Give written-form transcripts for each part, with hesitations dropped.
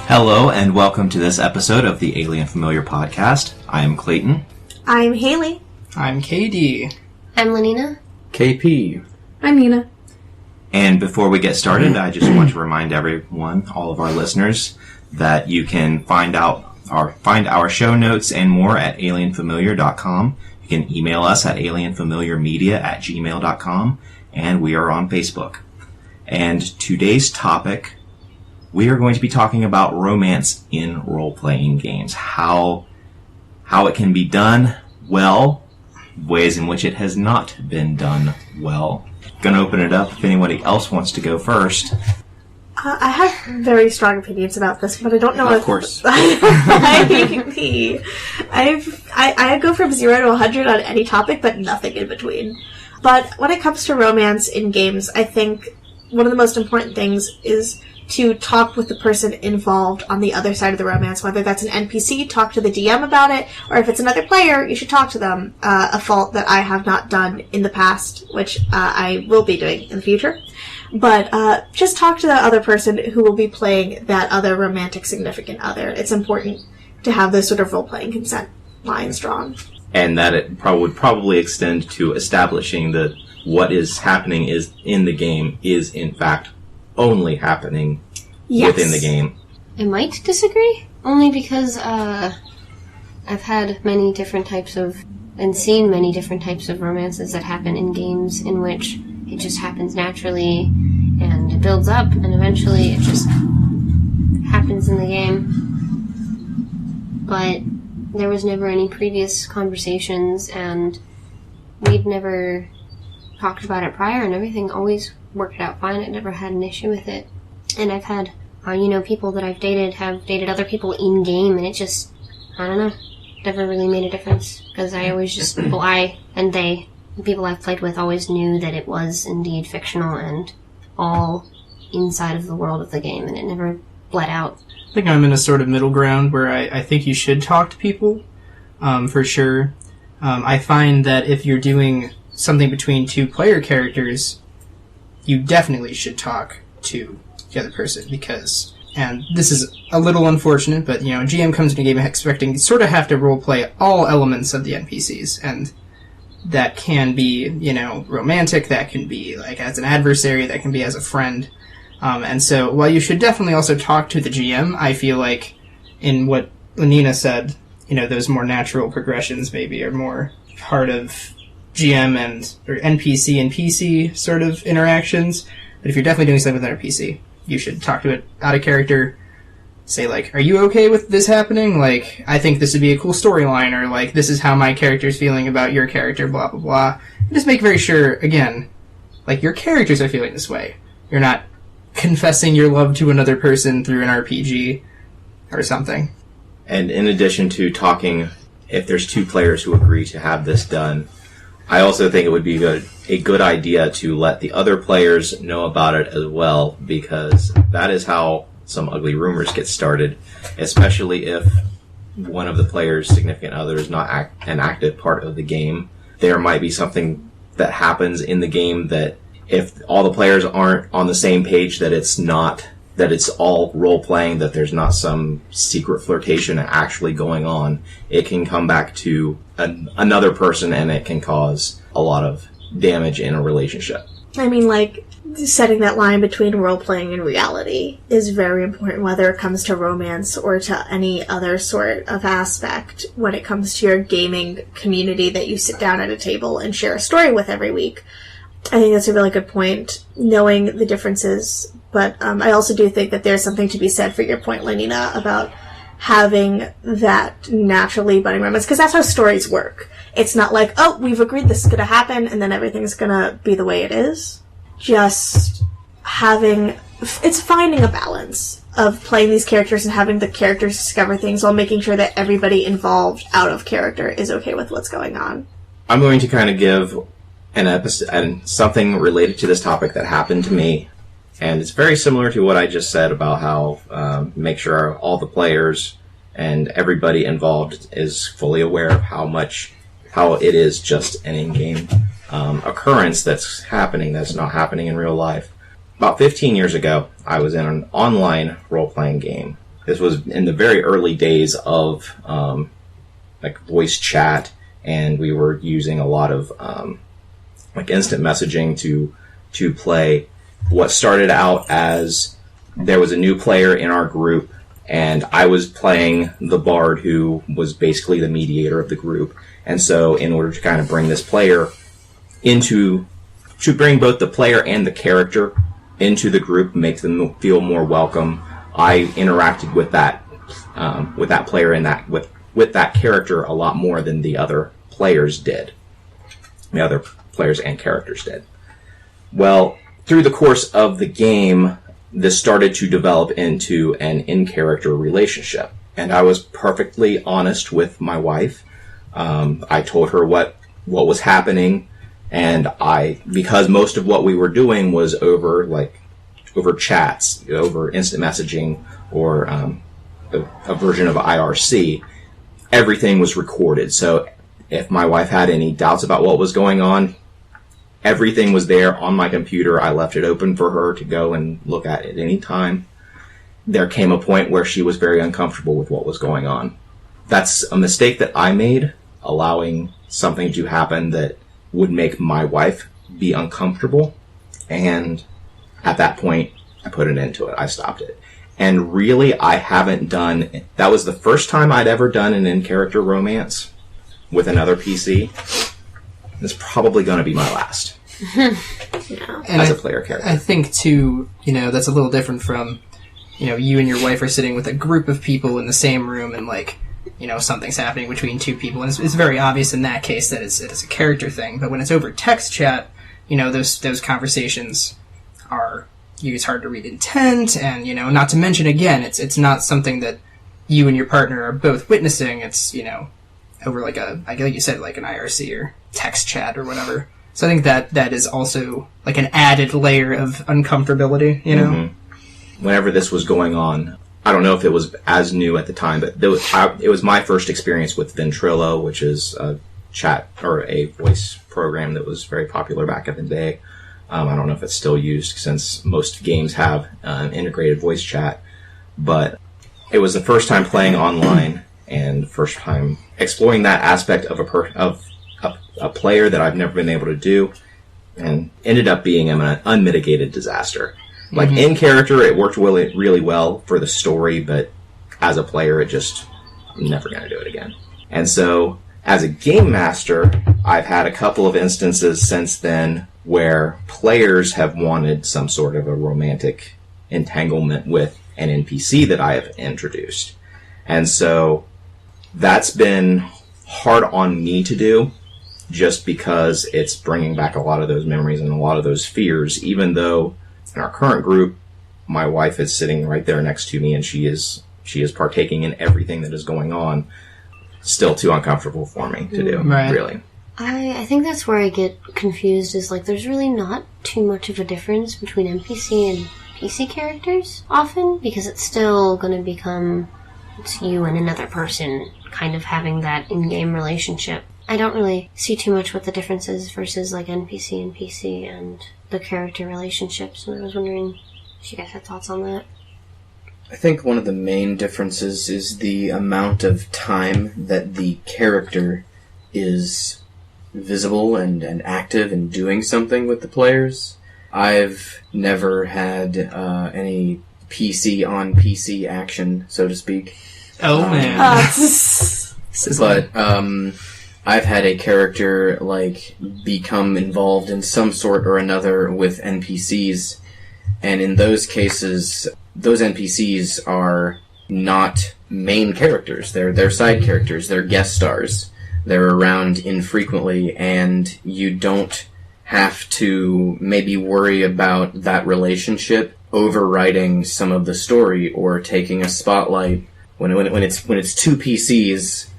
Hello and welcome to this episode of the Alien Familiar podcast. I am Clayton. I'm Hayley. I'm KD. I'm Lanina. KP. I'm Nina. And before we get started, I just want to remind everyone, all of our listeners, that you can find our show notes and more at alienfamiliar.com. You can email us at alienfamiliarmedia@gmail.com, and we are on Facebook. And today's topic, we are going to be talking about romance in role-playing games. How it can be done well, ways in which it has not been done well. Going to open it up if anybody else wants to go first. I have very strong opinions about this, but I don't know Of course. I go from 0 to 100 on any topic, but nothing in between. But when it comes to romance in games, I think one of the most important things is to talk with the person involved on the other side of the romance. Whether that's an NPC, talk to the DM about it, or if it's another player, you should talk to them. A fault that I have not done in the past, which I will be doing in the future. But just talk to the other person who will be playing that other romantic significant other. It's important to have those sort of role-playing consent lines drawn. And that it would probably extend to establishing that what is happening is in the game is, in fact, only happening within the game. I might disagree, only because I've had many different types of, and seen many different types of romances that happen in games in which it just happens naturally, and it builds up, and eventually it just happens in the game. But there was never any previous conversations, and we'd never talked about it prior, and everything always worked out fine. I never had an issue with it. And I've had, people that I've dated have dated other people in-game, and it just, I don't know, never really made a difference. Because I always just, the people I've played with always knew that it was indeed fictional and all inside of the world of the game, and it never bled out. I think I'm in a sort of middle ground where I think you should talk to people, for sure. I find that if you're doing something between two player characters, you definitely should talk to the other person, because, and this is a little unfortunate, but, a GM comes to a game expecting you sort of have to roleplay all elements of the NPCs, and that can be, romantic, that can be, like, as an adversary, that can be as a friend, and so, while you should definitely also talk to the GM, I feel like, in what Lanina said, those more natural progressions maybe are more part of GM or NPC and PC sort of interactions. But if you're definitely doing something with an NPC, you should talk to it out of character. Say, like, are you okay with this happening? Like, I think this would be a cool storyline, or, like, this is how my character's feeling about your character, blah, blah, blah. And just make very sure, again, like, your characters are feeling this way. You're not confessing your love to another person through an RPG or something. And in addition to talking, if there's two players who agree to have this done, I also think it would be a good idea to let the other players know about it as well, because that is how some ugly rumors get started, especially if one of the players' significant other is not an active part of the game. There might be something that happens in the game that if all the players aren't on the same page, that it's all role-playing, that there's not some secret flirtation actually going on, it can come back to another person, and it can cause a lot of damage in a relationship. I mean, like, setting that line between role-playing and reality is very important, whether it comes to romance or to any other sort of aspect when it comes to your gaming community that you sit down at a table and share a story with every week. I think that's a really good point, knowing the differences. But I also do think that there's something to be said for your point, Lanina, about having that naturally budding romance, because that's how stories work. It's not like, oh, we've agreed this is going to happen, and then everything's going to be the way it is. Just it's finding a balance of playing these characters and having the characters discover things while making sure that everybody involved out of character is okay with what's going on. I'm going to kind of give an episode and something related to this topic that happened to me. And it's very similar to what I just said about how make sure all the players and everybody involved is fully aware of how it is just an in-game occurrence that's happening, that's not happening in real life. About 15 years ago, I was in an online role-playing game. This was in the very early days of like voice chat, and we were using a lot of like instant messaging to play. What started out as there was a new player in our group, and I was playing the bard who was basically the mediator of the group. And so in order to kind of bring this player to bring both the player and the character into the group, make them feel more welcome, I interacted with that player and with that character a lot more than the other players did. The other players and characters did. Well, through the course of the game, this started to develop into an in-character relationship. And I was perfectly honest with my wife. I told her what was happening, and because most of what we were doing was over chats, over instant messaging, or a version of IRC, everything was recorded. So if my wife had any doubts about what was going on, everything was there on my computer. I left it open for her to go and look at it any time. There came a point where she was very uncomfortable with what was going on. That's a mistake that I made, allowing something to happen that would make my wife be uncomfortable. And at that point, I put an end to it. I stopped it. And really, I haven't done... That was the first time I'd ever done an in-character romance with another PC. It's probably going to be my last. As a player character. I think, too, that's a little different from, you and your wife are sitting with a group of people in the same room and, something's happening between two people. And it's very obvious in that case that it's a character thing. But when it's over text chat, those conversations are... It's hard to read intent, and, not to mention, again, it's not something that you and your partner are both witnessing. It's, over like you said, like an IRC or text chat or whatever. So I think that is also like an added layer of uncomfortability, Mm-hmm. Whenever this was going on, I don't know if it was as new at the time, but it was my first experience with Ventrilo, which is a chat or a voice program that was very popular back in the day. I don't know if it's still used since most games have integrated voice chat, but it was the first time playing online and first time exploring that aspect of a player that I've never been able to do, and ended up being an unmitigated disaster. Like, in character, it worked really, really well for the story, but as a player, I'm never going to do it again. And so, as a game master, I've had a couple of instances since then where players have wanted some sort of a romantic entanglement with an NPC that I have introduced. And so that's been hard on me to do, just because it's bringing back a lot of those memories and a lot of those fears, even though in our current group, my wife is sitting right there next to me and she is partaking in everything that is going on. Still too uncomfortable for me to do, right. Really. I think that's where I get confused, is there's really not too much of a difference between NPC and PC characters often, because it's still going to become it's you and another person kind of having that in-game relationship. I don't really see too much what the difference is versus NPC and PC and the character relationships, and I was wondering if you guys had thoughts on that. I think one of the main differences is the amount of time that the character is visible and active and doing something with the players. I've never had any PC on PC action, so to speak. Oh, man. But I've had a character become involved in some sort or another with NPCs, and in those cases, those NPCs are not main characters. They're side characters. They're guest stars. They're around infrequently, and you don't have to maybe worry about that relationship overriding some of the story or taking a spotlight when it's two PCs.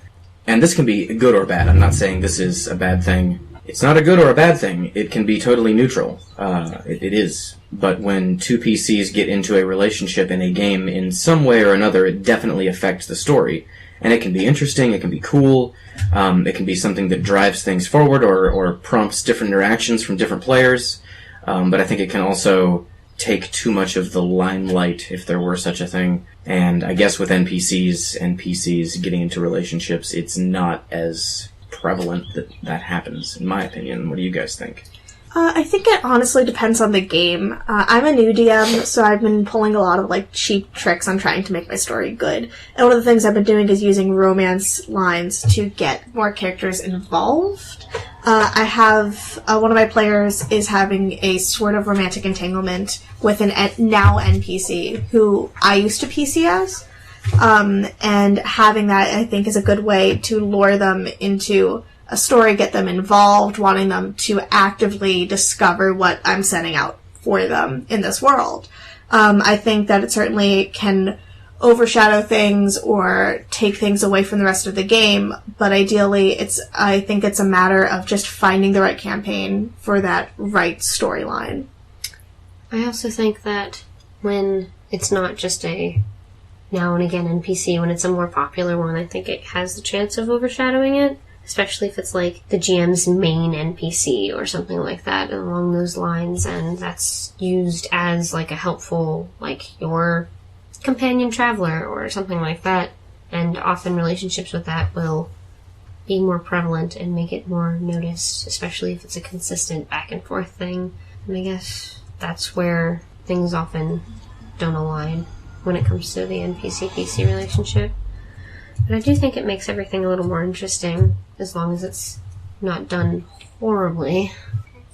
And this can be good or bad. I'm not saying this is a bad thing. It's not a good or a bad thing. It can be totally neutral. It is. But when two PCs get into a relationship in a game in some way or another, it definitely affects the story. And it can be interesting, it can be cool, it can be something that drives things forward or prompts different interactions from different players. But I think it can also take too much of the limelight, if there were such a thing. And I guess with NPCs getting into relationships, it's not as prevalent that happens, in my opinion. What do you guys think? I think it honestly depends on the game. I'm a new DM, so I've been pulling a lot of like cheap tricks on trying to make my story good. And one of the things I've been doing is using romance lines to get more characters involved. I have one of my players is having a sort of romantic entanglement with an now NPC who I used to PC as. And having that, I think, is a good way to lure them into a story, get them involved, wanting them to actively discover what I'm setting out for them in this world. I think that it certainly can overshadow things or take things away from the rest of the game, but ideally I think it's a matter of just finding the right campaign for that right storyline. I also think that when it's not just a now and again NPC, when it's a more popular one, I think it has the chance of overshadowing it. Especially if it's like the GM's main NPC or something like that along those lines, and that's used as like a helpful, like your companion traveler or something like that. And often relationships with that will be more prevalent and make it more noticed, especially if it's a consistent back and forth thing. And I guess that's where things often don't align when it comes to the NPC-PC relationship. But I do think it makes everything a little more interesting, as long as it's not done horribly.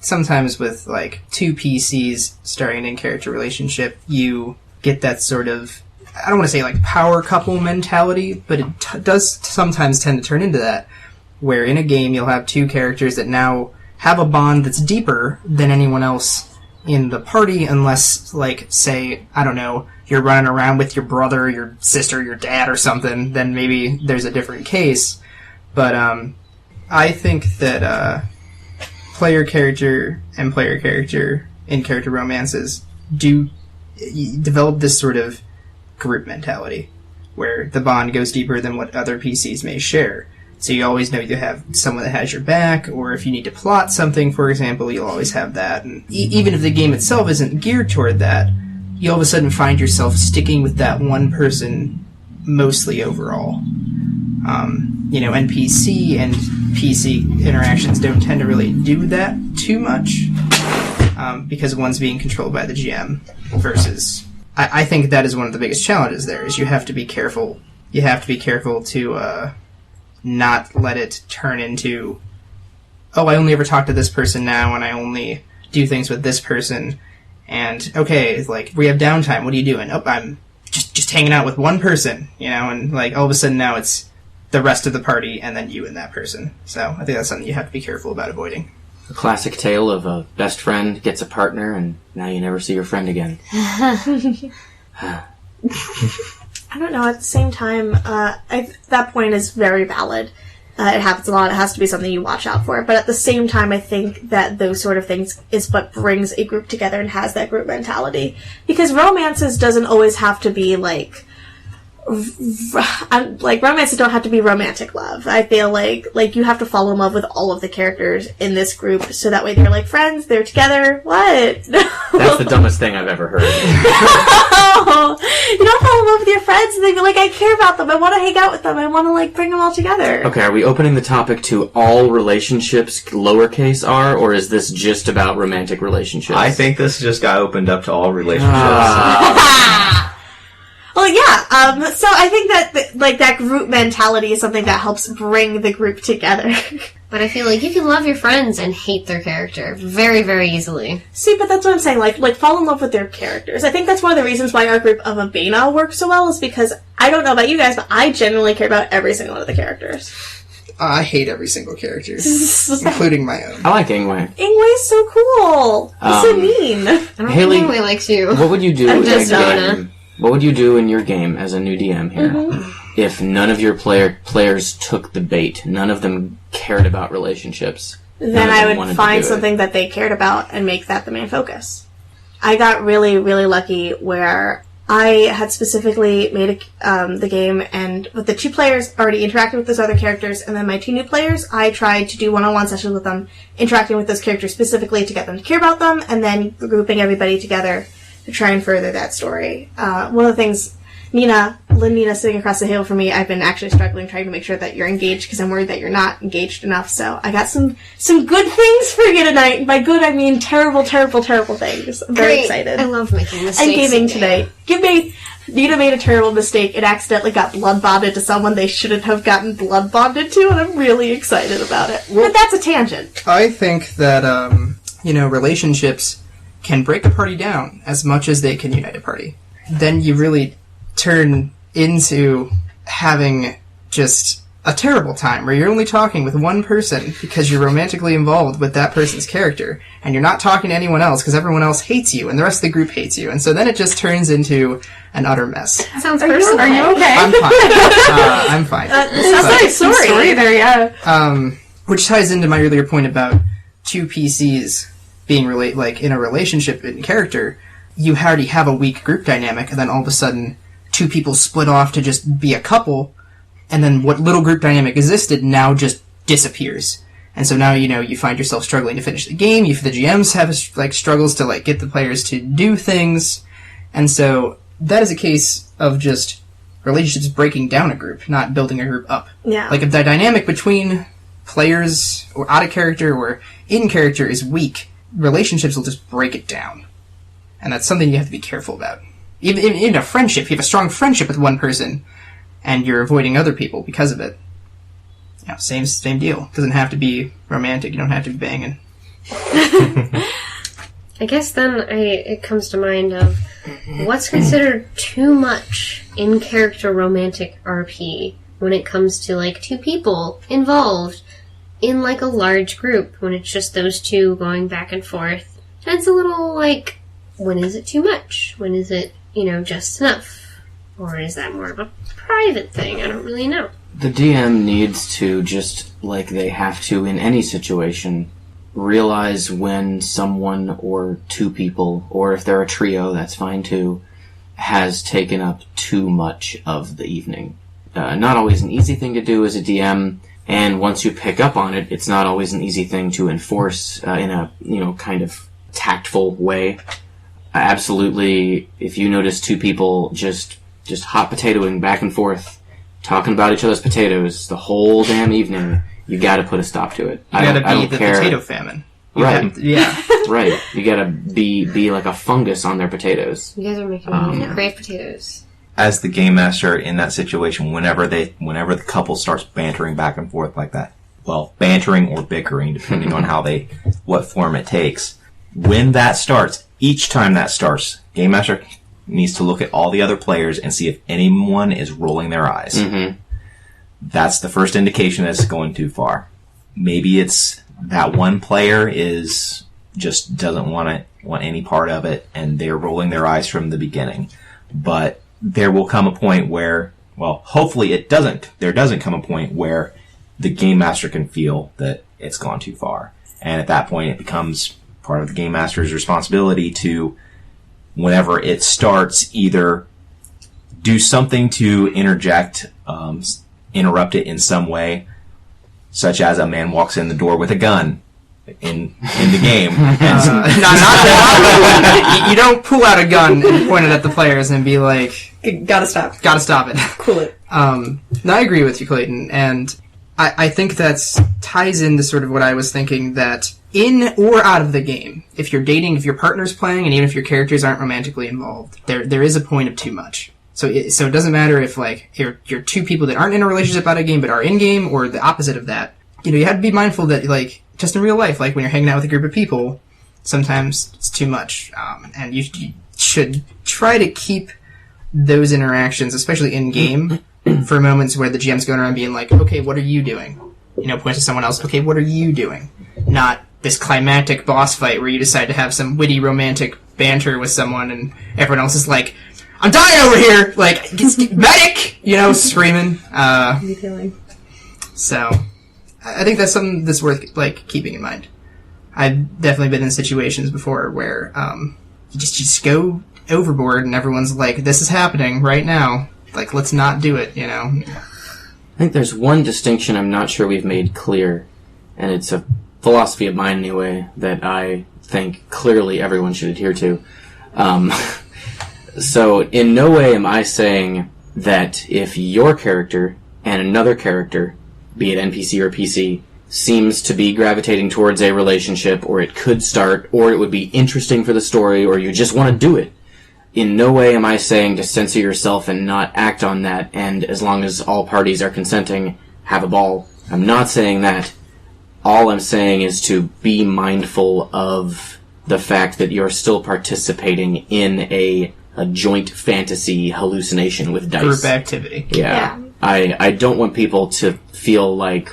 Sometimes with, like, two PCs starting an in-character relationship, you get that sort of, I don't want to say, like, power couple mentality, but it does sometimes tend to turn into that, where in a game you'll have two characters that now have a bond that's deeper than anyone else in the party, unless, like, say, I don't know, you're running around with your brother, your sister, your dad, or something, then maybe there's a different case. But I think that player character and player character in character romances do develop this sort of group mentality, where the bond goes deeper than what other PCs may share. So you always know you have someone that has your back, or if you need to plot something, for example, you'll always have that. And even if the game itself isn't geared toward that, you all of a sudden find yourself sticking with that one person mostly overall. NPC and PC interactions don't tend to really do that too much, because one's being controlled by the GM versus... I think that is one of the biggest challenges there, is you have to be careful. You have to be careful to not let it turn into, oh, I only ever talk to this person now, and I only do things with this person. And, okay, it's like, we have downtime, what are you doing? Oh, I'm just hanging out with one person, and, like, all of a sudden now it's the rest of the party and then you and that person. So I think that's something you have to be careful about avoiding. A classic tale of a best friend gets a partner, and now you never see your friend again. I don't know, at the same time, that point is very valid. It happens a lot, it has to be something you watch out for. But at the same time, I think that those sort of things is what brings a group together and has that group mentality. Because romances doesn't always have to be, romances don't have to be romantic love. I feel like you have to fall in love with all of the characters in this group, so that way they're like friends, they're together. What? That's the dumbest thing I've ever heard. No! You don't fall in love with your friends and they be like, I care about them, I want to hang out with them, I want to bring them all together. Okay, are we opening the topic to all relationships, lowercase r, or is this just about romantic relationships? I think this just got opened up to all relationships. Well, yeah. So I think that that group mentality is something that helps bring the group together. But I feel like you can love your friends and hate their character very, very easily. See, but that's what I'm saying. Like fall in love with their characters. I think that's one of the reasons why our group of Abena works so well, is because I don't know about you guys, but I genuinely care about every single one of the characters. I hate every single character, including my own. I like Ingwe. Ingwe's so cool. He's so mean. I don't Haley, think Ingwe likes you. What would you do I'm in just your Donna. game? What would you do in your game as a new DM here if none of your players took the bait? None of them cared about relationships. Then I would find something that they cared about and make that the main focus. I got really, really lucky where I had specifically made the game, and with the two players already interacting with those other characters, and then my two new players, I tried to do one-on-one sessions with them, interacting with those characters specifically to get them to care about them, and then grouping everybody together to try and further that story. One of the things, Lanina sitting across the hill from me, I've been actually struggling trying to make sure that you're engaged because I'm worried that you're not engaged enough. So I got some good things for you tonight. By good, I mean terrible, terrible, terrible things. I'm very excited. I love making mistakes. And gaming tonight. Nina made a terrible mistake and accidentally got blood bonded to someone they shouldn't have gotten blood bonded to, and I'm really excited about it. But that's a tangent. I think that, relationships can break a party down as much as they can unite a party. Then you really turn into having just a terrible time where you're only talking with one person because you're romantically involved with that person's character, and you're not talking to anyone else because everyone else hates you and the rest of the group hates you, and so then it just turns into an utter mess. Sounds personal. Are you okay? I'm fine. I'm fine. Sounds like a story there, yeah. Which ties into my earlier point about two PCs being in a relationship in character. You already have a weak group dynamic, and then all of a sudden, two people split off to just be a couple, and then what little group dynamic existed now just disappears. And so now, you find yourself struggling to finish the game. The GMs have, struggles to, get the players to do things. And so that is a case of just relationships breaking down a group, not building a group up. Yeah. If the dynamic between players or out of character or in character is weak, relationships will just break it down. And that's something you have to be careful about. Even in a friendship, if you have a strong friendship with one person, and you're avoiding other people because of it, same deal. It doesn't have to be romantic. You don't have to be banging. I guess then it comes to mind of what's considered too much in-character romantic RP when it comes to, two people involved in, a large group, when it's just those two going back and forth. And it's a little, when is it too much? When is it, just enough? Or is that more of a private thing? I don't really know. The DM needs to, just like they have to in any situation, realize when someone or two people, or if they're a trio, that's fine too, has taken up too much of the evening. Not always an easy thing to do as a DM, and once you pick up on it, it's not always an easy thing to enforce in a, kind of tactful way. Absolutely, if you notice two people just hot potatoing back and forth, talking about each other's potatoes the whole damn evening, you gotta put a stop to it. You gotta be the potato famine. Right. Yeah. Right. You gotta be like a fungus on their potatoes. You guys are making me crave potatoes. As the game master in that situation, whenever the couple starts bantering back and forth like that, well, bantering or bickering, depending on what form it takes, when that starts, each time that starts, game master needs to look at all the other players and see if anyone is rolling their eyes. Mm-hmm. That's the first indication that it's going too far. Maybe it's that one player just doesn't want any part of it, and they're rolling their eyes from the beginning. But there will come a point where, well, hopefully there doesn't come a point where the game master can feel that it's gone too far. And at that point, it becomes part of the game master's responsibility to, whenever it starts, either do something to interrupt it in some way, such as a man walks in the door with a gun in the game. You don't pull out a gun and point it at the players and be like, Gotta stop it. Cool it. No, I agree with you, Clayton, and I think that's ties into sort of what I was thinking, that in or out of the game, if you're dating, if your partner's playing, and even if your characters aren't romantically involved, there is a point of too much. So it doesn't matter if you're two people that aren't in a relationship out of game but are in game, or the opposite of that. You have to be mindful that just in real life, when you're hanging out with a group of people, sometimes it's too much, and you should try to keep those interactions, especially in game, for moments where the GM's going around being like, okay, what are you doing? Point to someone else, okay, what are you doing? Not this climactic boss fight where you decide to have some witty romantic banter with someone and everyone else is like, I'm dying over here! Medic! Screaming. So, I think that's something that's worth, keeping in mind. I've definitely been in situations before where, you just go overboard and everyone's like, this is happening right now. Let's not do it, I think there's one distinction I'm not sure we've made clear, and it's a philosophy of mine anyway, that I think clearly everyone should adhere to. So in no way am I saying that if your character and another character, be it NPC or PC, seems to be gravitating towards a relationship, or it could start, or it would be interesting for the story, or you just want to do it, in no way am I saying to censor yourself and not act on that, and as long as all parties are consenting, have a ball. I'm not saying that. All I'm saying is to be mindful of the fact that you're still participating in a joint fantasy hallucination with dice. Group activity. Yeah. I don't want people to feel like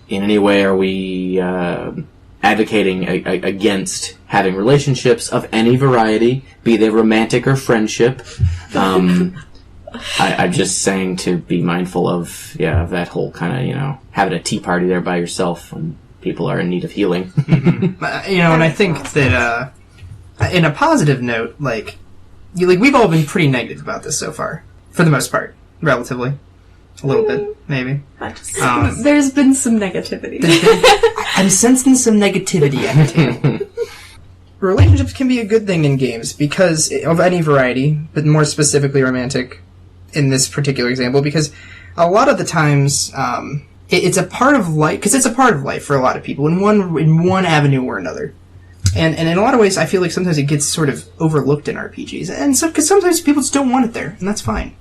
in any way are we advocating against having relationships of any variety, be they romantic or friendship. I'm just saying to be mindful of that whole kind of, having a tea party there by yourself when people are in need of healing. And I think that in a positive note, we've all been pretty negative about this so far, for the most part, relatively. A little bit, maybe. There's been some negativity. I'm sensing some negativity at it. Relationships can be a good thing in games because of any variety, but more specifically romantic in this particular example, because a lot of the times it's a part of life, because it's a part of life for a lot of people in one avenue or another. And in a lot of ways, I feel like sometimes it gets sort of overlooked in RPGs, and because sometimes people just don't want it there, and that's fine.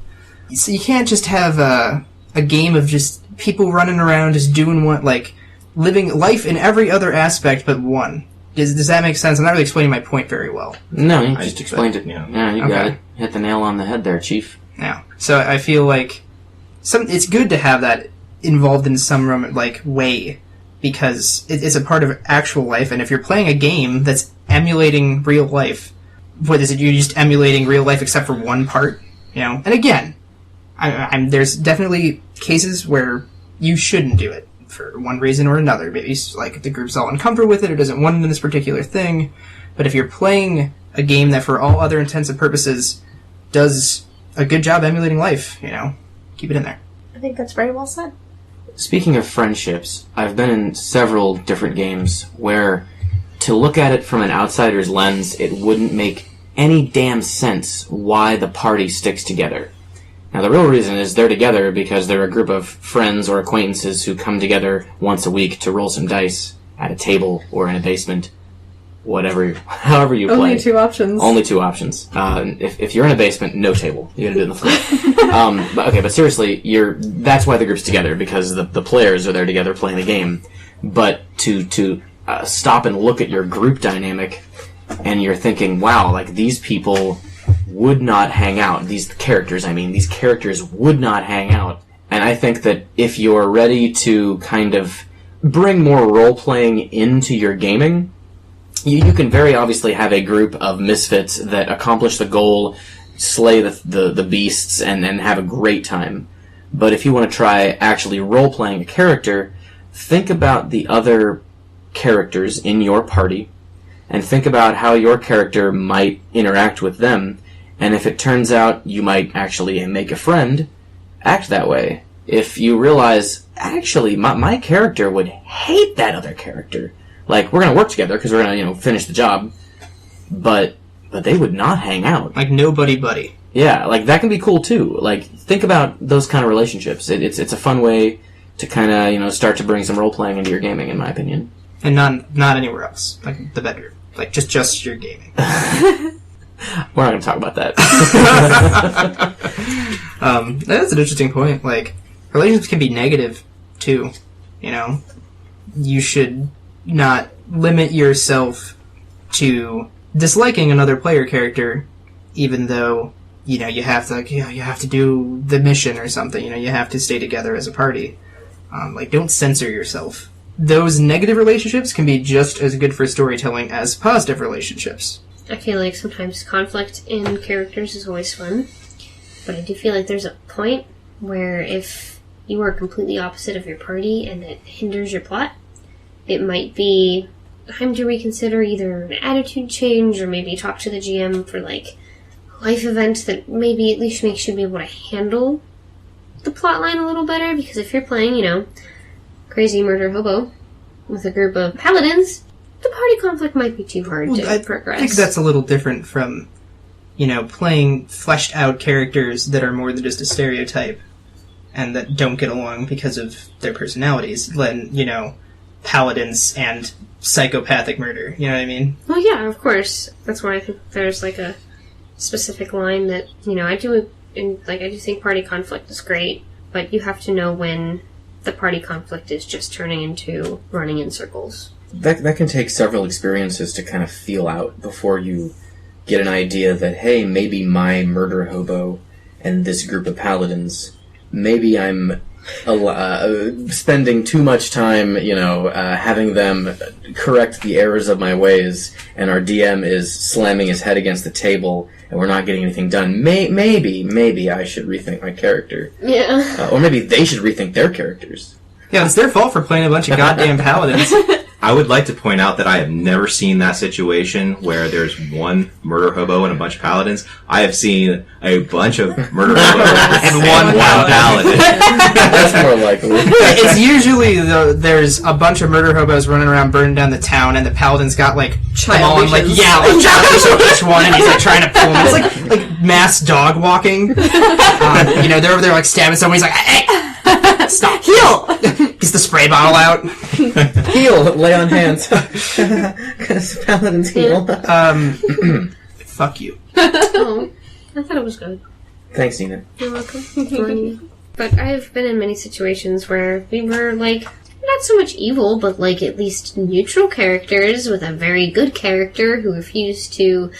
So you can't just have a game of just people running around just doing living life in every other aspect but one. Does that make sense? I'm not really explaining my point very well. No, you just explained it. Yeah, you got it. Hit the nail on the head there, Chief. Yeah. So I feel like it's good to have that involved in some way, because it's a part of actual life, and if you're playing a game that's emulating real life, what is it? You're just emulating real life except for one part, And again, there's definitely cases where you shouldn't do it for one reason or another. Maybe the group's all uncomfortable with it or doesn't want it in this particular thing. But if you're playing a game that, for all other intents and purposes, does a good job emulating life, keep it in there. I think that's very well said. Speaking of friendships, I've been in several different games where, to look at it from an outsider's lens, it wouldn't make any damn sense why the party sticks together. Now, the real reason is they're together because they're a group of friends or acquaintances who come together once a week to roll some dice at a table or in a basement, however you play. Only two options. Only two options. If you're in a basement, no table. You gotta do it on the floor. But seriously, that's why the group's together, because the players are there together playing the game. But to stop and look at your group dynamic, and you're thinking, wow, these people would not hang out. These characters would not hang out. And I think that if you're ready to kind of bring more role-playing into your gaming, you can very obviously have a group of misfits that accomplish the goal, slay the beasts, and have a great time. But if you want to try actually role-playing a character, think about the other characters in your party, and think about how your character might interact with them. And if it turns out you might actually make a friend, act that way. If you realize, actually, my character would hate that other character. We're going to work together because we're going to, finish the job. But they would not hang out. No buddy. Yeah, that can be cool too. Think about those kind of relationships. It's a fun way to kind of, start to bring some role-playing into your gaming, in my opinion. And not anywhere else. The bedroom. Just your gaming. We're not going to talk about that. That's an interesting point. Relationships can be negative, too. You should not limit yourself to disliking another player character, even though, you have to do the mission or something. You have to stay together as a party. Don't censor yourself. Those negative relationships can be just as good for storytelling as positive relationships. I feel like sometimes conflict in characters is always fun, but I do feel like there's a point where if you are completely opposite of your party and it hinders your plot, it might be time to reconsider either an attitude change or maybe talk to the GM for a life event that maybe at least makes you be able to handle the plot line a little better, because if you're playing, crazy murder hobo with a group of paladins, the party conflict might be too hard to progress. I think that's a little different from playing fleshed out characters that are more than just a stereotype and that don't get along because of their personalities than, paladins and psychopathic murder. You know what I mean? Well, yeah, of course. That's why I think there's like a specific line that, I do think party conflict is great, but you have to know when the party conflict is just turning into running in circles. That can take several experiences to kind of feel out before you get an idea that, hey, maybe my murder hobo and this group of paladins, maybe I'm spending too much time, having them correct the errors of my ways, and our DM is slamming his head against the table, and we're not getting anything done. Maybe I should rethink my character. Yeah. Or maybe they should rethink their characters. Yeah, it's their fault for playing a bunch of goddamn paladins. I would like to point out that I have never seen that situation where there's one murder hobo and a bunch of paladins. I have seen a bunch of murder hobos and one paladin. That's more likely. It's usually there's a bunch of murder hobos running around burning down the town, and the paladin's got child leashes on each one, and he's trying to pull them. It's like mass dog walking. They're over there stabbing someone. He's like, hey! Stop. Heal! Gets the spray bottle out. Heal! Lay on hands. Because paladins heal. Fuck you. Oh, I thought it was good. Thanks, Nina. You're welcome. But I've been in many situations where we were, not so much evil, but, at least neutral characters with a very good character who refused to,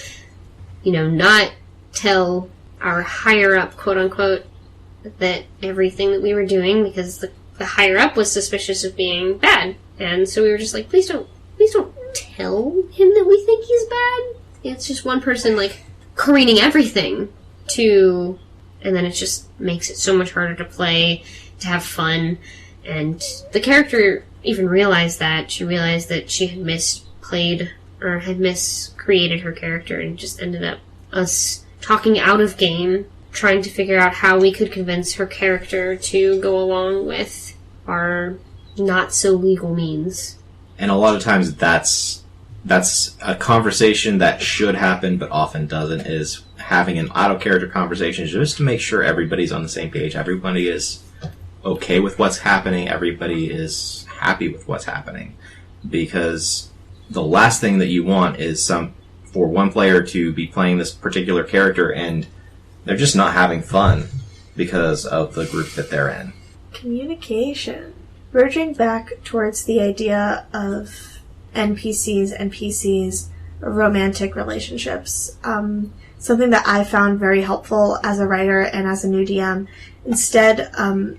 not tell our higher-up, quote-unquote, that everything that we were doing, because the higher up was suspicious of being bad. And so we were just please don't tell him that we think he's bad. It's just one person, careening everything and then it just makes it so much harder to play, to have fun. And the character even realized that. She realized that she had misplayed, or had miscreated her character, and just ended up us talking out of game, trying to figure out how we could convince her character to go along with our not-so-legal means. And a lot of times that's a conversation that should happen but often doesn't, is having an out-of-character conversation just to make sure everybody's on the same page. Everybody is okay with what's happening. Everybody is happy with what's happening. Because the last thing that you want is for one player to be playing this particular character and they're just not having fun because of the group that they're in. Communication. Verging back towards the idea of NPCs, romantic relationships. Something that I found very helpful as a writer and as a new DM, instead of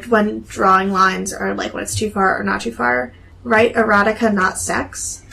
when drawing lines or when it's too far or not too far, write erotica, not sex.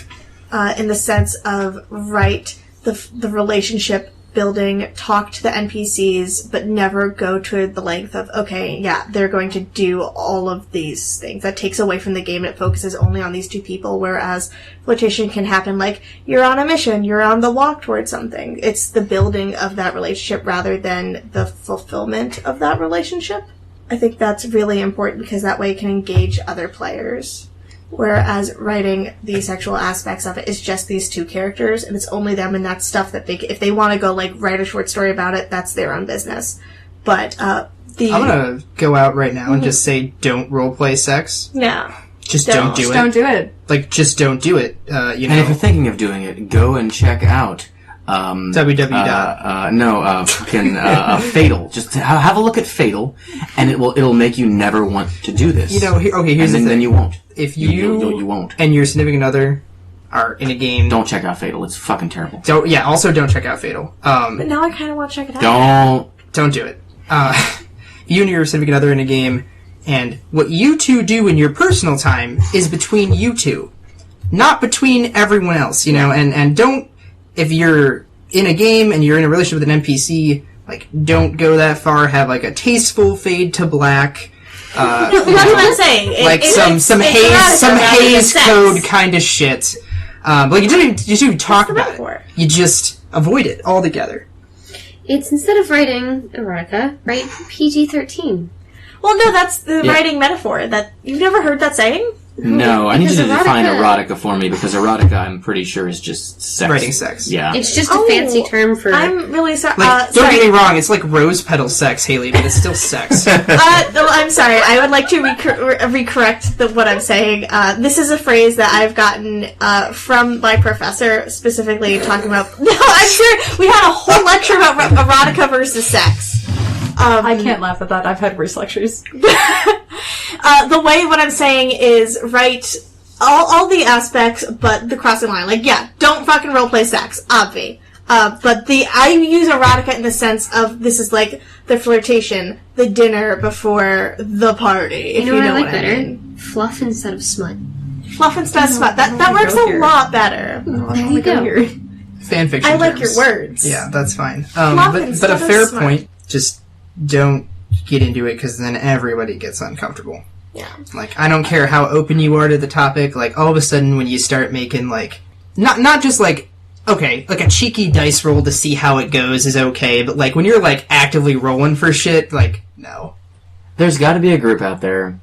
In the sense of write the relationship building, talk to the NPCs, but never go to the length of, okay, yeah, they're going to do all of these things. That takes away from the game and it focuses only on these two people, whereas flirtation can happen you're on a mission, you're on the walk towards something. It's the building of that relationship rather than the fulfillment of that relationship. I think that's really important because that way it can engage other players. Whereas writing the sexual aspects of it is just these two characters, and it's only them, and that's stuff that if they want to go write a short story about it, that's their own business. But I'm gonna go out right now and just say, don't roleplay sex. No. Just don't do it. Don't do it. Just don't do it. And if you're thinking of doing it, go and check out Fatal. Just have a look at Fatal, and it'll make you never want to do this. Here's the thing. Then you won't. If you won't, and your significant other are in a game, don't check out Fatal. It's fucking terrible. Also don't check out Fatal. But now I kind of want to check it out. Don't do it. You and your significant other in a game, and what you two do in your personal time is between you two, not between everyone else. And don't. If you're in a game and you're in a relationship with an NPC, don't go that far. Have a tasteful fade to black. That's what I'm saying. Some Hays Code kind of shit. You didn't even talk about it. You just avoid it altogether. It's, instead of writing erotica, write PG-13. Well, no, that's the writing metaphor. That you've never heard that saying? No, I need you to Because define erotica- erotica for me, because erotica, I'm pretty sure, is just sex. Writing sex. Yeah. It's just a fancy term for... I'm really sorry. Like, don't get me wrong, it's like rose petal sex, Hayley, but it's still sex. No, I'm sorry. I would like to recorrect what I'm saying. This is a phrase that I've gotten from my professor, specifically talking about... No, I'm sure we had a whole lecture about erotica versus sex. I can't laugh at that. I've had worse lectures. The way what I'm saying is write all the aspects, but the crossing line. Like, yeah, don't fucking roleplay sex, obvi. But I use erotica in the sense of this is like the flirtation, the dinner before the party. If You know what I like what better? mean. Fluff instead of smut. Fluff and stuff. That works a lot better. There you go. Fanfiction I like terms. your words. Yeah, that's fine. Fluff But instead a of fair smut. point, just don't get into it, because then everybody gets uncomfortable. Yeah. Like, I don't care how open you are to the topic, like, all of a sudden when you start making, like, not just, like, okay, like a cheeky dice roll to see how it goes is okay, but, like, when you're, like, actively rolling for shit, like, no. There's got to be a group out there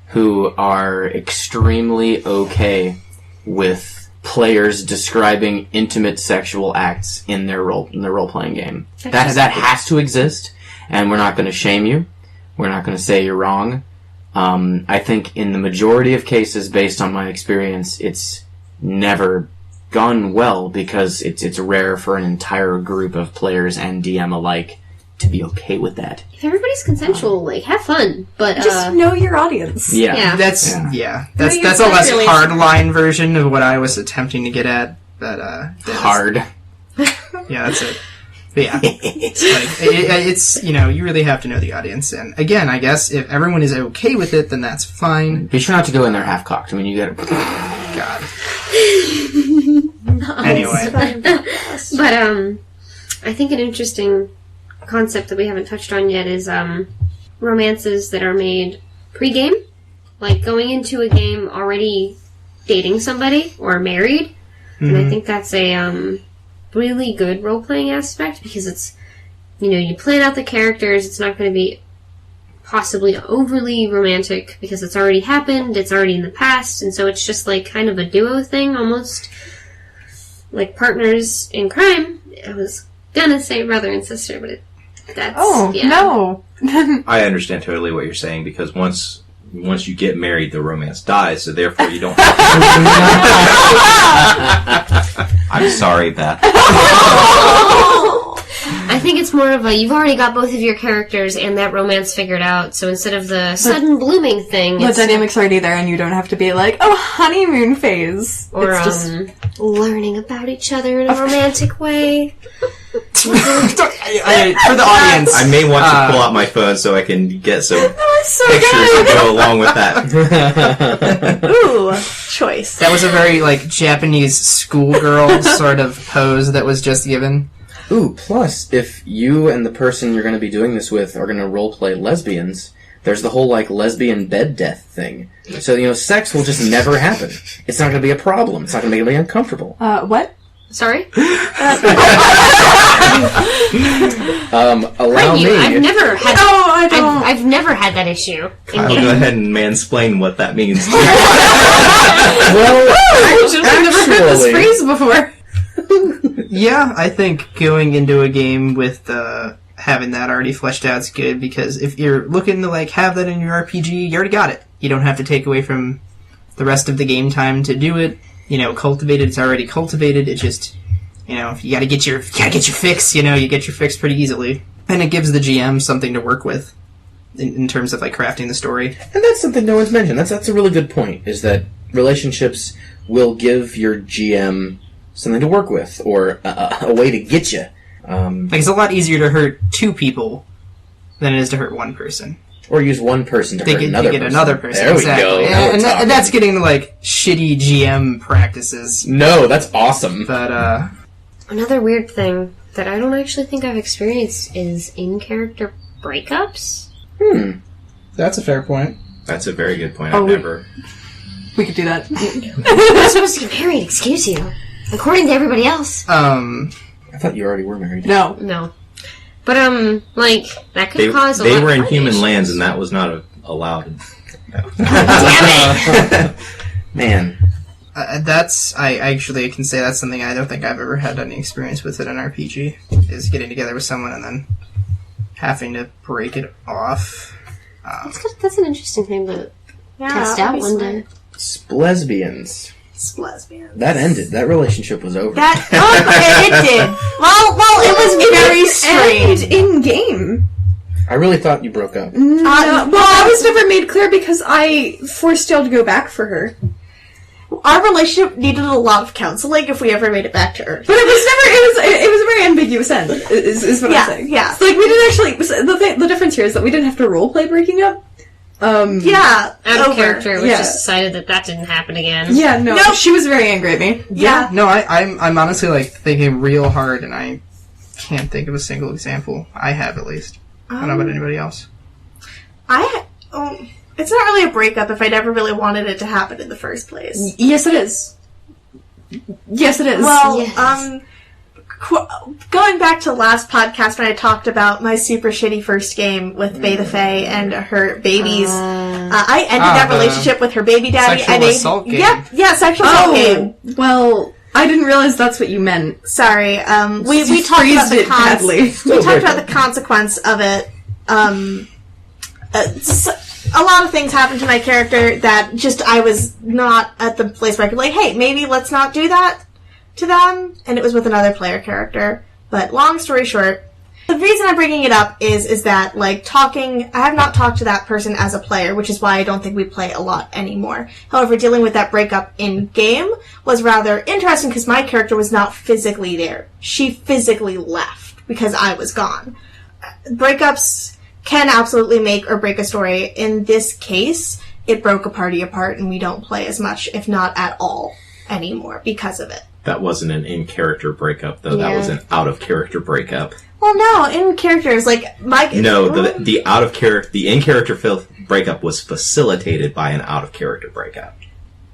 who are extremely okay with players describing intimate sexual acts in their role-playing game. That has to exist, and we're not going to shame you. We're not going to say you're wrong. I think in the majority of cases, based on my experience, it's never gone well, because it's rare for an entire group of players and DM alike to be okay with that. If everybody's consensual, like, have fun. But, Just know your audience. Yeah. That's No, that's you're a less not really- hard-line version of what I was attempting to get at, but, Hard. Yeah, that's it. But yeah, it's, you know, you really have to know the audience. And again, I guess if everyone is okay with it, then that's fine. Be sure not to go in there half-cocked. I mean, you gotta... God. Anyway. But, I think an interesting concept that we haven't touched on yet is, romances that are made pre-game. Like, going into a game already dating somebody or married. And I think that's a, really good role-playing aspect, because it's, you know, you plan out the characters, it's not going to be possibly overly romantic, because it's already happened, it's already in the past, and so it's just like kind of a duo thing, almost like partners in crime. I was gonna say brother and sister, but that's... Oh, yeah. no. I understand totally what you're saying, because once you get married, the romance dies, so therefore you don't I'm sorry, Beth. I think it's more of a, you've already got both of your characters and that romance figured out, so instead of the sudden blooming thing, The it's dynamic's already there, and you don't have to be like, oh, honeymoon phase. or It's just... learning about each other in a romantic way. For the audience, I may want to pull out my phone so I can get some so pictures good. to go along with that. Ooh, choice. that was a very, like, Japanese schoolgirl sort of pose that was just given. Ooh, plus, if you and the person you're going to be doing this with are going to roleplay lesbians, there's the whole, like, lesbian bed death thing. So, you know, sex will just never happen. It's not going to be a problem. It's not going to make anybody uncomfortable. What? Sorry? Allow Thank you. me... I've never had No, I don't. I've never had that issue. I'll go ahead and mansplain what that means. Well, I've never heard this actually... phrase before. Yeah, I think going into a game with having that already fleshed out is good, because if you're looking to, like, have that in your RPG, you already got it. You don't have to take away from the rest of the game time to do it. You know, cultivated, it's already cultivated. It just, you know, if you gotta get your fix, you know, you get your fix pretty easily. And it gives the GM something to work with in terms of, like, crafting the story. And that's something no one's mentioned. That's a really good point, is that relationships will give your GM something to work with, or a way to get you. Like, it's a lot easier to hurt two people than it is to hurt one person. Or use one person to hurt another person. Another person. There exactly. we go. Now we're And talking. that's getting to, like, shitty GM practices. No, that's awesome. But, Another weird thing that I don't actually think I've experienced is in-character breakups. that's a fair point. That's a very good point. Oh, I've never... We could do that. I'm supposed to get married, excuse you. According to everybody else. I thought you already were married. No. No. But, like, that could They, cause a they lot were of in human issues. lands, and that was not allowed. No. Damn it! Man. I actually can say that's something I don't think I've ever had any experience with in an RPG, is getting together with someone and then having to break it off. That's an interesting thing to test out one day. Lesbians. Lesbians. That ended. That relationship was over. It did. Well, it was very strange. In game. I really thought you broke up. No, well, I was never made clear because I forced y'all to go back for her. Our relationship needed a lot of counseling if we ever made it back to Earth. But it was a very ambiguous end, is what I'm saying. Yeah. So, like, we didn't actually, the difference here is that we didn't have to roleplay breaking up. Out of character, we just decided that didn't happen again. Yeah, no, she was very angry at me. Yeah. No, I'm honestly, like, thinking real hard, and I can't think of a single example. I have, at least. I don't know about anybody else. It's not really a breakup if I never really wanted it to happen in the first place. Yes, it is. Yes, it is. Well, going back to the last podcast when I talked about my super shitty first game with Bay the Fae and her babies, I ended that relationship with her baby daddy. Sexual assault game. Yeah, sexual assault game. Well, I didn't realize that's what you meant. Sorry, we talked about the badly. We talked about the consequence of it. A lot of things happened to my character that just I was not at the place where I could be like, hey, maybe let's not do that to them. And it was with another player character. But long story short, the reason I'm bringing it up is that, like, I have not talked to that person as a player, which is why I don't think we play a lot anymore. However, dealing with that breakup in game was rather interesting because my character was not physically there. She physically left because I was gone. Breakups can absolutely make or break a story. In this case, it broke a party apart and we don't play as much, if not at all, anymore because of it. That wasn't an in-character breakup, though. Yeah. That was an out-of-character breakup. Well, no, in characters, like, Mike... No, the in-character breakup was facilitated by an out-of-character breakup.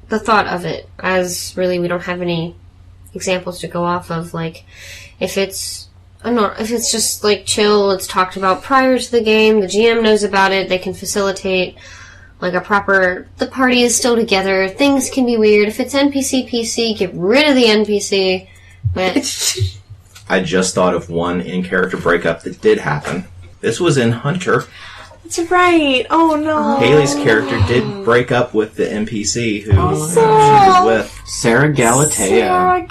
The thought of it, as really we don't have any examples to go off of, like, if it's just, like, chill, it's talked about prior to the game, the GM knows about it, they can facilitate, like, the party is still together, things can be weird. If it's NPC, PC, get rid of the NPC, but... I just thought of one in-character breakup that did happen. This was in Hunter. That's right. Oh, no. Haley's character did break up with the NPC who she was with. Sarah Galatea.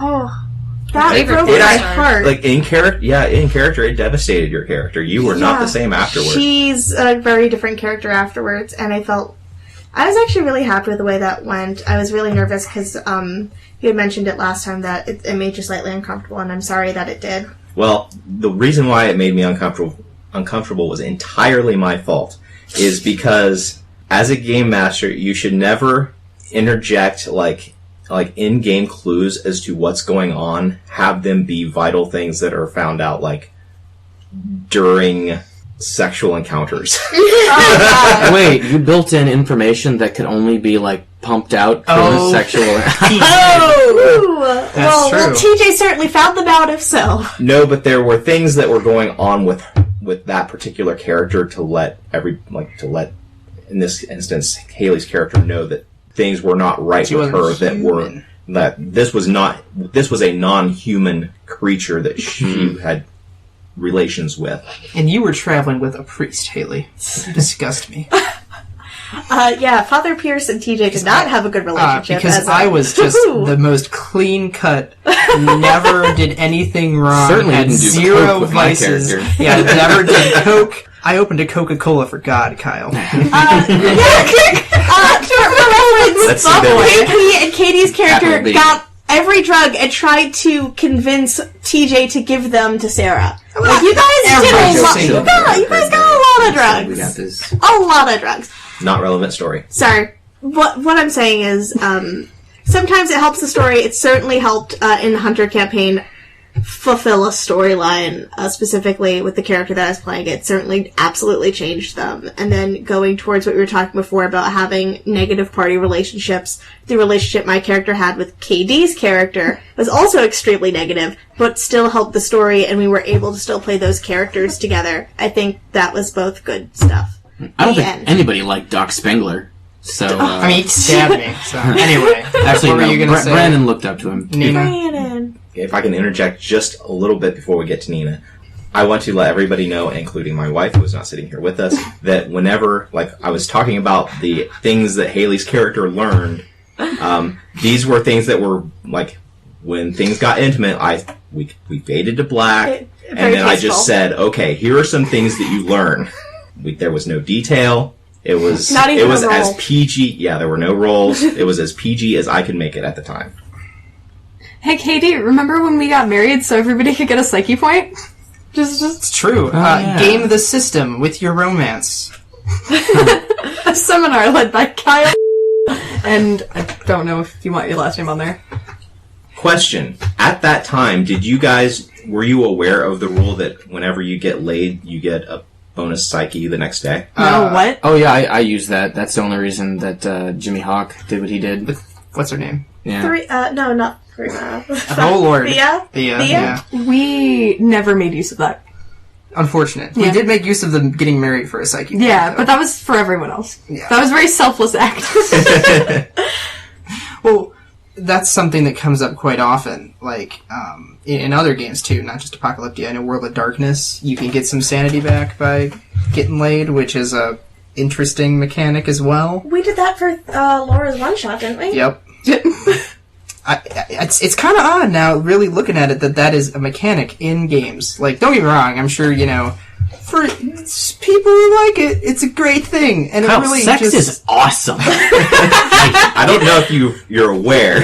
Oh. That broke my heart. Like, in character, it devastated your character. You were not the same afterwards. She's a very different character afterwards, and I was actually really happy with the way that went. I was really nervous because you had mentioned it last time that it made you slightly uncomfortable, and I'm sorry that it did. Well, the reason why it made me uncomfortable was entirely my fault, is because as a game master, you should never interject, like in-game clues as to what's going on, have them be vital things that are found out, like, during sexual encounters. Wait, you built in information that could only be, like, pumped out from sexual... Well, TJ certainly found them out, if so. No, but there were things that were going on with that particular character to let, in this instance, Haley's character know that things were not right with her, that this was a non-human creature that she had relations with. And you were traveling with a priest, Hayley. You disgust me. Father Pierce and TJ did not have a good relationship. Because I was just the most clean-cut, never did anything wrong, certainly had didn't do zero coke with vices. My character. Yeah, never did coke. I opened a Coca-Cola for God, Kyle. Katie and Katie's character got every drug and tried to convince TJ to give them to Sarah. Like, you guys got a lot of drugs. We got this. A lot of drugs. Not relevant story. Sorry. What I'm saying is, sometimes it helps the story. It certainly helped in the Hunter campaign fulfill a storyline, specifically with the character that I was playing. It certainly absolutely changed them. And then going towards what we were talking before about having negative party relationships, the relationship my character had with KD's character was also extremely negative, but still helped the story, and we were able to still play those characters together. I think that was both good stuff. I don't think anybody liked Doc Spengler. So, I mean, he stabbed me. So anyway, actually, what were you no, gonna say? Brandon looked up to him. Nina. Brandon. If I can interject just a little bit before we get to Nina, I want to let everybody know, including my wife, who is not sitting here with us, that whenever, like, I was talking about the things that Hayley's character learned, these were things that were, like, when things got intimate, we faded to black, and then I just said, okay, here are some things that you learn. There was no detail. It was Not even it was a roll. as PG. Yeah, there were no rolls. It was as PG as I could make it at the time. Hey, Katie, remember when we got married so everybody could get a psyche point? Just It's true. yeah. Game the system with your romance. a seminar led by Kyle. And I don't know if you want your last name on there. Question: at that time, were you aware of the rule that whenever you get laid, you get a bonus psyche the next day? No, what? Oh yeah, I use that. That's the only reason that Jimmy Hawk did what he did. What's her name? Yeah. No, not three. Oh Lord. Thea? Thea. Thea? Yeah. We never made use of that. Unfortunate. Yeah. We did make use of them getting married for a psyche. Yeah, but that was for everyone else. Yeah. That was a very selfless act. Well, that's something that comes up quite often, like, in other games too, not just Apocalyptia. In a World of Darkness, you can get some sanity back by getting laid, which is a interesting mechanic as well. We did that for Laura's one-shot, didn't we? Yep. It's kind of odd now, really looking at it, that is a mechanic in games. Like, don't get me wrong, I'm sure, for people who like it, it's a great thing. And Kyle, it really sex just... is awesome. I don't know if you're aware.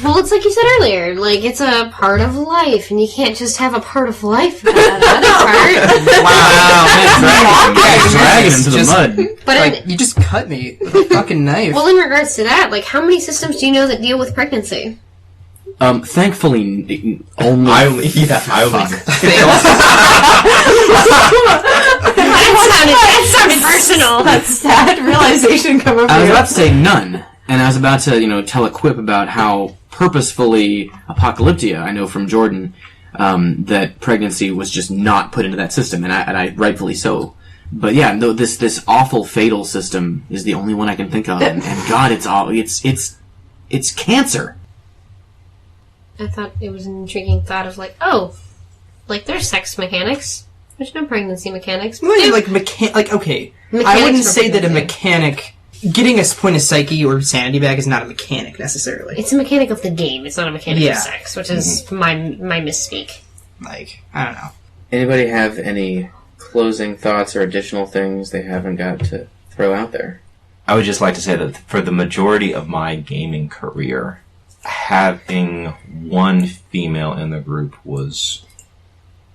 Well, it's like you said earlier, like, it's a part of life, and you can't just have a part of life without another part. Wow, man, dragging him to the Just- mud. But Like, you just cut me with a fucking knife. well, in regards to that, like, how many systems do you know that deal with pregnancy? Thankfully, only. I only That sounded personal. That sad realization come over I was you. about to say none, and I was about to, tell a quip about how purposefully Apocalyptia, I know from Jordan, that pregnancy was just not put into that system, and I rightfully so. But yeah, no, this awful fatal system is the only one I can think of, and God, it's cancer. I thought it was an intriguing thought of, like, oh, like, there's sex mechanics. There's no pregnancy mechanics. okay. I wouldn't say that a mechanic... Getting a point of psyche or sanity back is not a mechanic, necessarily. It's a mechanic of the game. It's not a mechanic Yeah. of sex, which is my misspeak. Like, I don't know. Anybody have any closing thoughts or additional things they haven't got to throw out there? I would just like to say that for the majority of my gaming career, having one female in the group was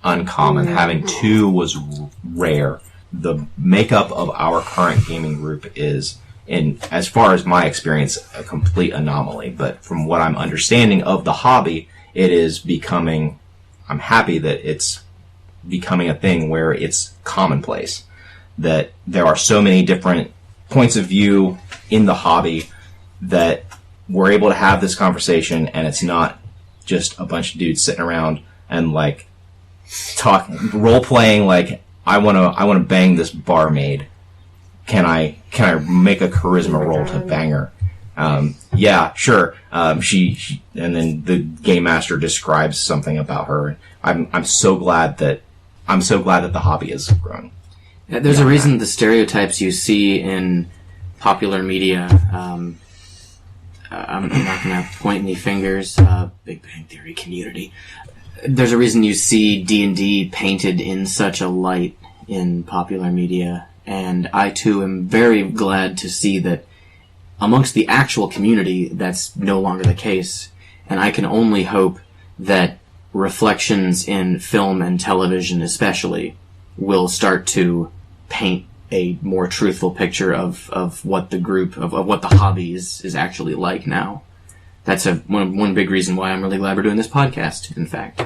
uncommon. Having two was rare. The makeup of our current gaming group is, as far as my experience, a complete anomaly. But from what I'm understanding of the hobby, it is becoming... I'm happy that it's becoming a thing where it's commonplace. That there are so many different points of view in the hobby that we're able to have this conversation, and it's not just a bunch of dudes sitting around and like role playing like I want to bang this barmaid. Can I make a charisma roll to bang her? Yeah, sure. She and then the game master describes something about her. I'm so glad that the hobby has grown. There's a reason the stereotypes you see in popular media. I'm not going to point any fingers. Big Bang Theory community. There's a reason you see D&D painted in such a light in popular media, and I too am very glad to see that amongst the actual community that's no longer the case, and I can only hope that reflections in film and television especially will start to paint a more truthful picture of what the group, of what the hobby is actually like now. That's one big reason why I'm really glad we're doing this podcast, in fact.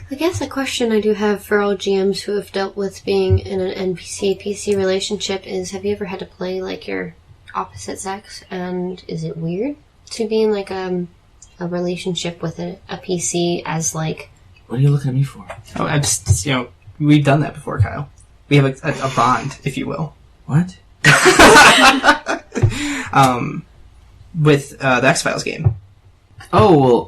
I guess a question I do have for all GMs who have dealt with being in an NPC-PC relationship is, have you ever had to play like your opposite sex, and is it weird to be in like a relationship with a PC as like... What are you looking at me for? Oh, we've done that before, Kyle. We have a bond, if you will. What? With the X-Files game. Oh,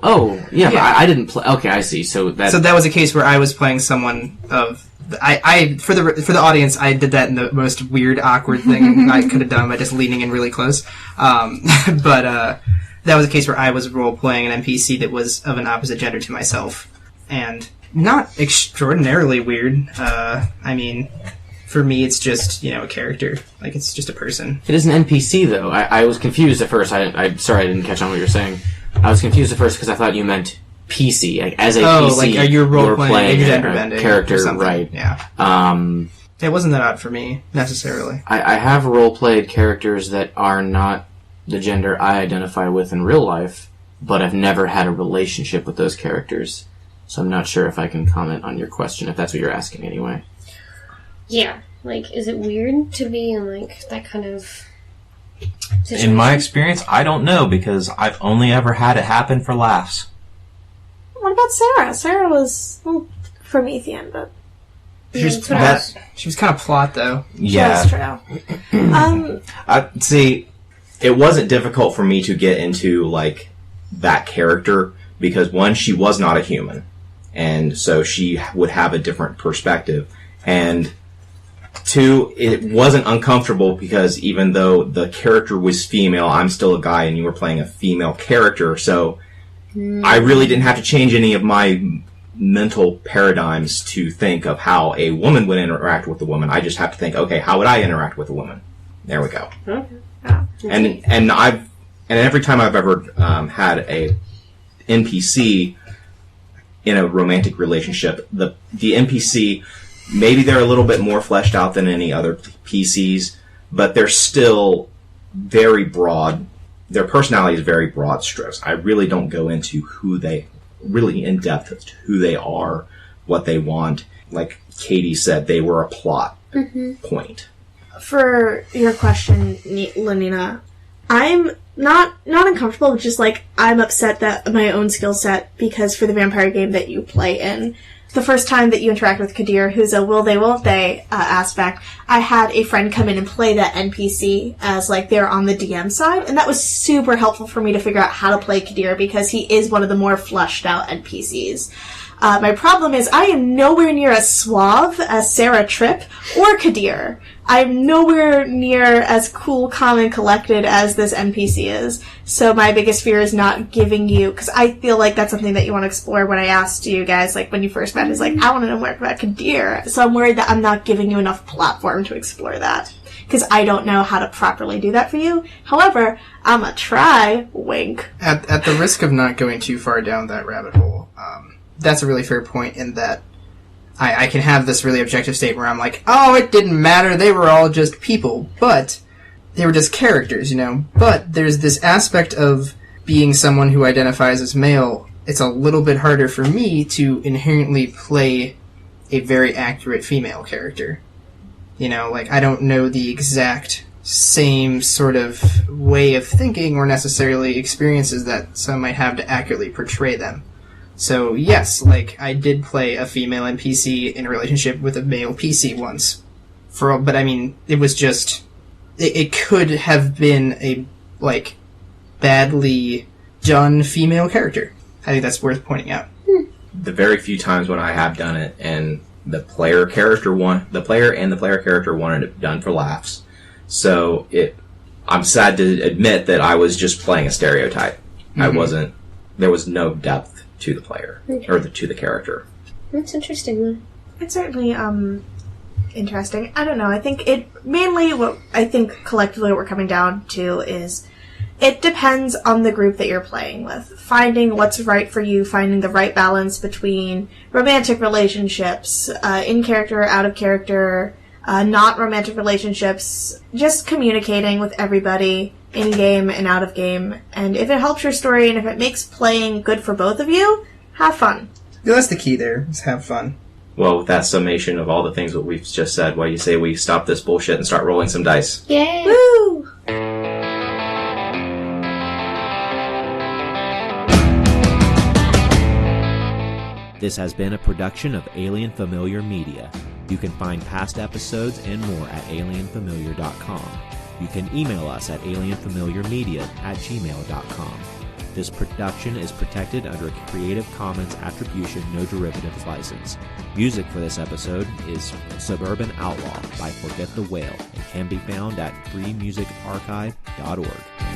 yeah. Yeah. But I didn't play. Okay, I see. So that was a case where I was playing someone of... I for the audience, I did that in the most weird, awkward thing I could have done by just leaning in really close. But that was a case where I was role-playing an NPC that was of an opposite gender to myself. And not extraordinarily weird. I mean, for me, it's just, a character. Like, it's just a person. It is an NPC, though. I was confused at first. I'm sorry I didn't catch on what you were saying. I was confused at first because I thought you meant PC. Like, as a PC, like, are you role-playing gender bending character, or something? right. Yeah. It wasn't that odd for me, necessarily. I have role-played characters that are not the gender I identify with in real life, but I've never had a relationship with those characters. So I'm not sure if I can comment on your question, if that's what you're asking anyway. Yeah. Like, is it weird to be in, like, that kind of situation? In my experience, I don't know, because I've only ever had it happen for laughs. What about Sarah? Sarah was Promethean, but She was kind of plot, though. Yeah. that's true. See, it wasn't difficult for me to get into, like, that character, because one, she was not a human, and so she would have a different perspective, and two, it wasn't uncomfortable because even though the character was female, I'm still a guy and you were playing a female character, so I really didn't have to change any of my mental paradigms to think of how a woman would interact with a woman. I just have to think, okay, how would I interact with a woman? There we go. Okay. And every time I've ever had a NPC in a romantic relationship, the NPC, maybe they're a little bit more fleshed out than any other PCs, but they're still very broad. Their personality is very broad strokes. I really don't go into really in depth as to who they are, what they want. Like Katie said, they were a plot point. For your question, Lanina, I'm not uncomfortable, but just like I'm upset that my own skill set, because for the vampire game that you play in, the first time that you interact with Kadir, who's a will they, won't they aspect, I had a friend come in and play that NPC as like they're on the DM side, and that was super helpful for me to figure out how to play Kadir because he is one of the more fleshed out NPCs. My problem is I am nowhere near as suave as Sarah Tripp or Kadir. I'm nowhere near as cool, calm, and collected as this NPC is. So my biggest fear is not giving you, because I feel like that's something that you want to explore. When I asked you guys, like when you first met, is like, I want to know more about Kadir. So I'm worried that I'm not giving you enough platform to explore that, because I don't know how to properly do that for you. However, I'm a try, wink. At the risk of not going too far down that rabbit hole, that's a really fair point in that I can have this really objective state where I'm like, oh, it didn't matter, they were all just people, but they were just characters, But there's this aspect of being someone who identifies as male. It's a little bit harder for me to inherently play a very accurate female character. Like, I don't know the exact same sort of way of thinking or necessarily experiences that some might have to accurately portray them. So, yes, like, I did play a female NPC in a relationship with a male PC once. But, I mean, it was just... It could have been a, like, badly done female character. I think that's worth pointing out. The very few times when I have done it, and the player and the player character wanted it done for laughs. So, I'm sad to admit that I was just playing a stereotype. Mm-hmm. There was no depth to the player, or to the character. That's interesting, though. It's certainly, interesting. I don't know. I think collectively what we're coming down to is it depends on the group that you're playing with. Finding what's right for you, finding the right balance between romantic relationships, in character, out of character, not romantic relationships, just communicating with everybody in-game and out of game, and if it helps your story and if it makes playing good for both of you, have fun. Yeah, that's the key there, is have fun. Well, with that summation of all the things that we've just said, why do you say we stop this bullshit and start rolling some dice? Yay! Woo! This has been a production of Alien Familiar Media. You can find past episodes and more at alienfamiliar.com. You can email us at alienfamiliarmedia@gmail.com. This production is protected under a Creative Commons Attribution No Derivatives license. Music for this episode is Suburban Outlaw by Forget the Whale and can be found at freemusicarchive.org.